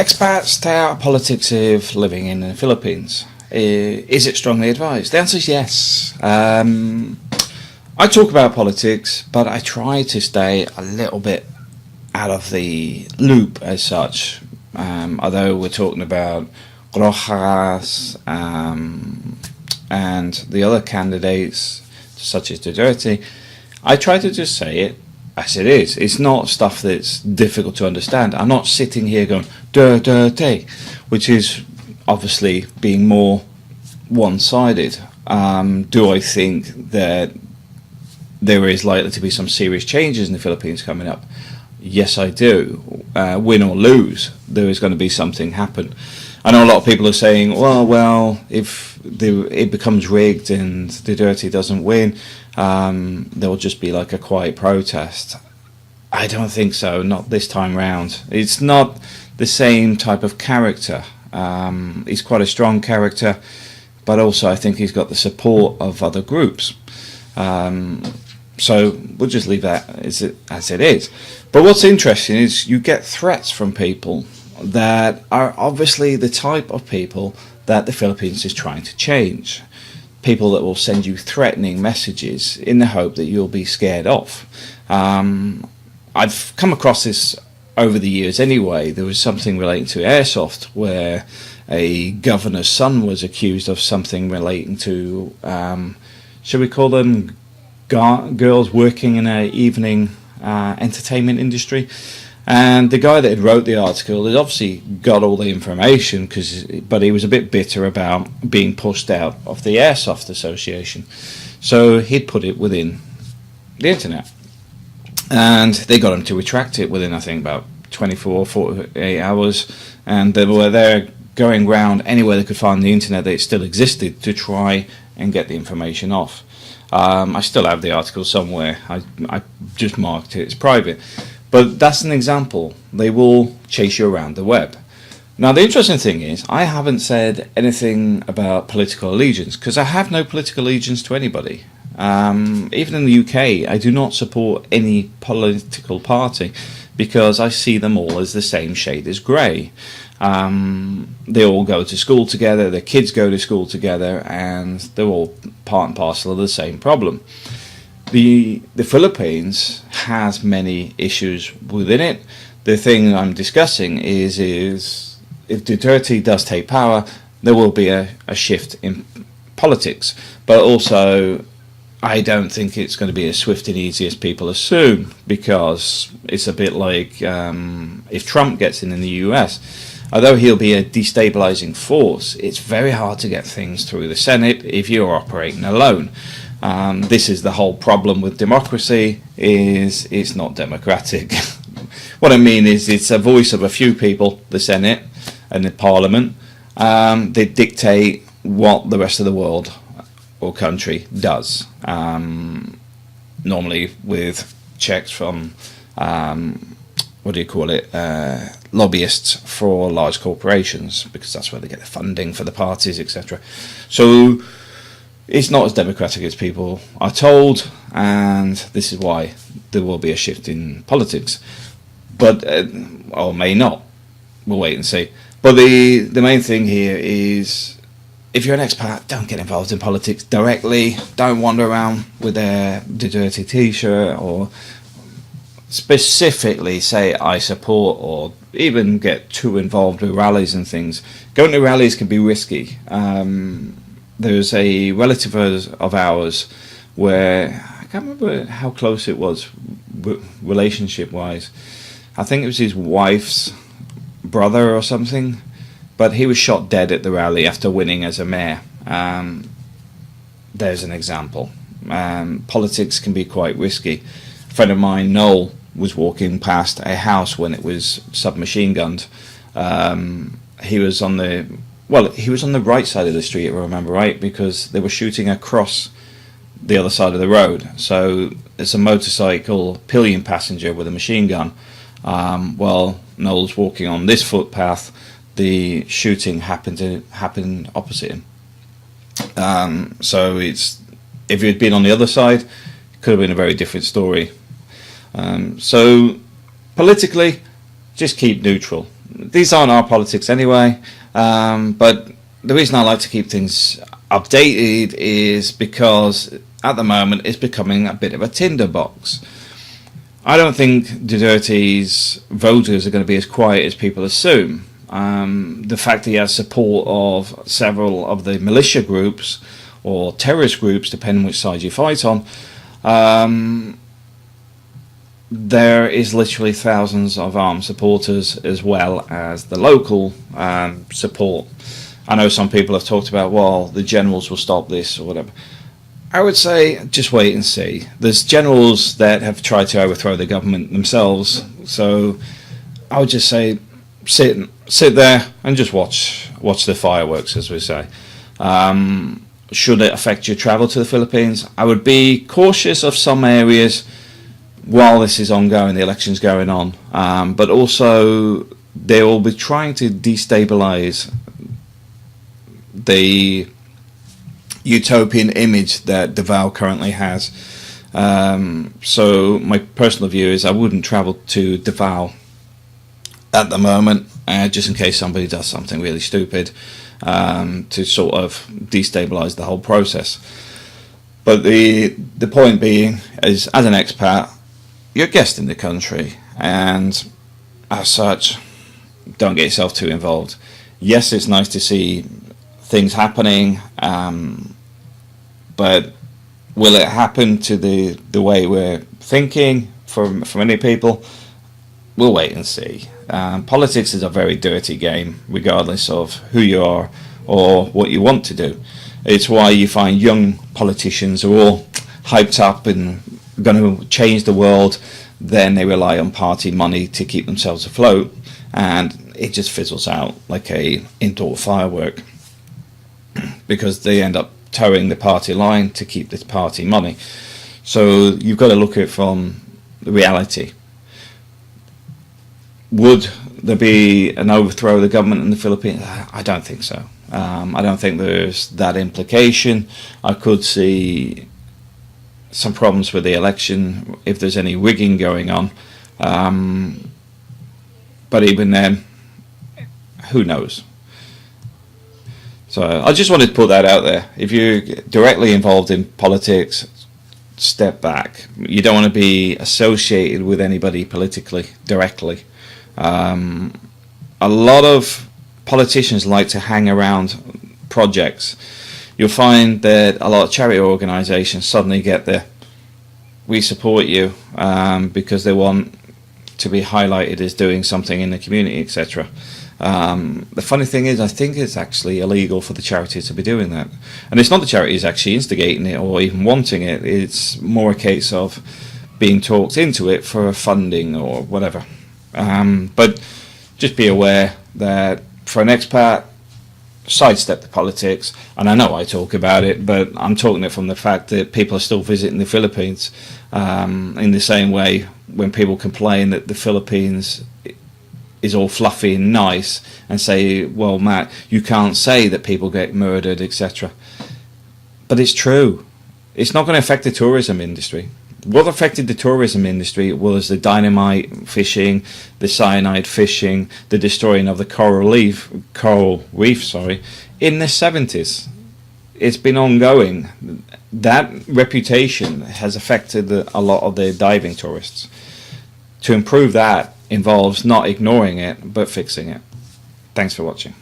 Expats stay out of politics if living in the Philippines. Is it strongly advised? The answer is yes. I talk about politics, but I try to stay a little bit out of the loop as such. Although we're talking about Rojas and the other candidates, such as Duterte, I try to just say it as it is. It's not stuff that's difficult to understand. I'm not sitting here going Duterte, which is obviously being more one-sided. Do I think that there is likely to be some serious changes in the Philippines coming up? Yes, I do. Win or lose, there is going to be something happen. I know a lot of people are saying, well, if it becomes rigged and Duterte doesn't win, there will just be like a quiet protest. I don't think so, not this time round. It's not the same type of character. He's quite a strong character, but also I think he's got the support of other groups. So we'll just leave that as it is. But what's interesting is you get threats from people that are obviously the type of people that the Philippines is trying to change. People that will send you threatening messages in the hope that you'll be scared off. I've come across this over the years anyway. There was something relating to airsoft where a governor's son was accused of something relating to, should we call them girls working in an evening entertainment industry. And the guy that had wrote the article had obviously got all the information, but he was a bit bitter about being pushed out of the Airsoft Association. So he'd put it within the internet. And they got him to retract it within, I think, about 24, 48 hours. And they were there going round anywhere they could find the internet that it still existed to try and get the information off. I still have the article somewhere. I just marked it as private. But that's an example. They will chase you around the web. Now, the interesting thing is, I haven't said anything about political allegiance, because I have no political allegiance to anybody. Even in the UK, I do not support any political party, because I see them all as the same shade as grey. They all go to school together, their kids go to school together, and they're all part and parcel of the same problem. The Philippines has many issues within it. The thing I'm discussing is if Duterte does take power, there will be a shift in politics. But also, I don't think it's going to be as swift and easy as people assume, because it's a bit like if Trump gets in the US. Although he'll be a destabilizing force, it's very hard to get things through the Senate if you're operating alone. This is the whole problem with democracy, is it's not democratic. What I mean is it's a voice of a few people, the Senate and the Parliament. They dictate what the rest of the world or country does. Normally with checks from, lobbyists for large corporations, because that's where they get the funding for the parties, etc. So it's not as democratic as people are told, and this is why there will be a shift in politics. But, or may not. We'll wait and see. But the main thing here is, if you're an expat, don't get involved in politics directly. Don't wander around with a Duterte t-shirt, or specifically say I support, or even get too involved with rallies and things. Going to rallies can be risky. There's a relative of ours where, I can't remember how close it was relationship-wise. I think it was his wife's brother or something, but he was shot dead at the rally after winning as a mayor. There's an example. Politics can be quite risky. A friend of mine, Noel, was walking past a house when it was submachine gunned. He was on the right side of the street, if I remember right, because they were shooting across the other side of the road. So it's a motorcycle pillion passenger with a machine gun. Noel's walking on this footpath. The shooting happened opposite him. So if you'd been on the other side, it could have been a very different story. So politically, just keep neutral. these aren't our politics anyway, but the reason I like to keep things updated is because at the moment it's becoming a bit of a tinderbox. I don't think Duterte's voters are going to be as quiet as people assume. The fact that he has support of several of the militia groups or terrorist groups, depending which side you fight on, there is literally thousands of armed supporters as well as the local support. I know some people have talked about, well, the generals will stop this or whatever. I would say just wait and see. There's generals that have tried to overthrow the government themselves, so I would just say sit there and just watch the fireworks, as we say. Should it affect your travel to the Philippines? I would be cautious of some areas while this is ongoing, the election's going on, but also they will be trying to destabilize the utopian image that Davao currently has. So my personal view is I wouldn't travel to Davao at the moment, just in case somebody does something really stupid to sort of destabilize the whole process. But the point being is, as an expat, you're a guest in the country, and as such, don't get yourself too involved. Yes, it's nice to see things happening, but will it happen to the way we're thinking for many people? We'll wait and see. Politics is a very dirty game, regardless of who you are or what you want to do. It's why you find young politicians are all hyped up and going to change the world. Then they rely on party money to keep themselves afloat, and it just fizzles out like a indoor firework, because they end up towing the party line to keep this party money. So you've got to look at it from the reality. Would there be an overthrow of the government in the Philippines? I don't think so. I don't think there's that implication. I could see some problems with the election if there's any rigging going on. But even then, who knows? So I just wanted to put that out there. If you're directly involved in politics, step back. You don't want to be associated with anybody politically directly. A lot of politicians like to hang around projects. You'll find that a lot of charity organisations suddenly get the "we support you" because they want to be highlighted as doing something in the community, etc. The funny thing is, I think it's actually illegal for the charity to be doing that. And it's not the charities actually instigating it or even wanting it. It's more a case of being talked into it for funding or whatever. But just be aware that for an expat, sidestep the politics. And I know I talk about it, but I'm talking it from the fact that people are still visiting the Philippines. In the same way, when people complain that the Philippines is all fluffy and nice, and say, well, Matt, you can't say that people get murdered, etc. But it's true. It's not going to affect the tourism industry. What affected the tourism industry was the dynamite fishing, the cyanide fishing, the destroying of the coral reef, in the 70s. It's been ongoing. That reputation has affected a lot of the diving tourists. To improve that involves not ignoring it, but fixing it. Thanks for watching.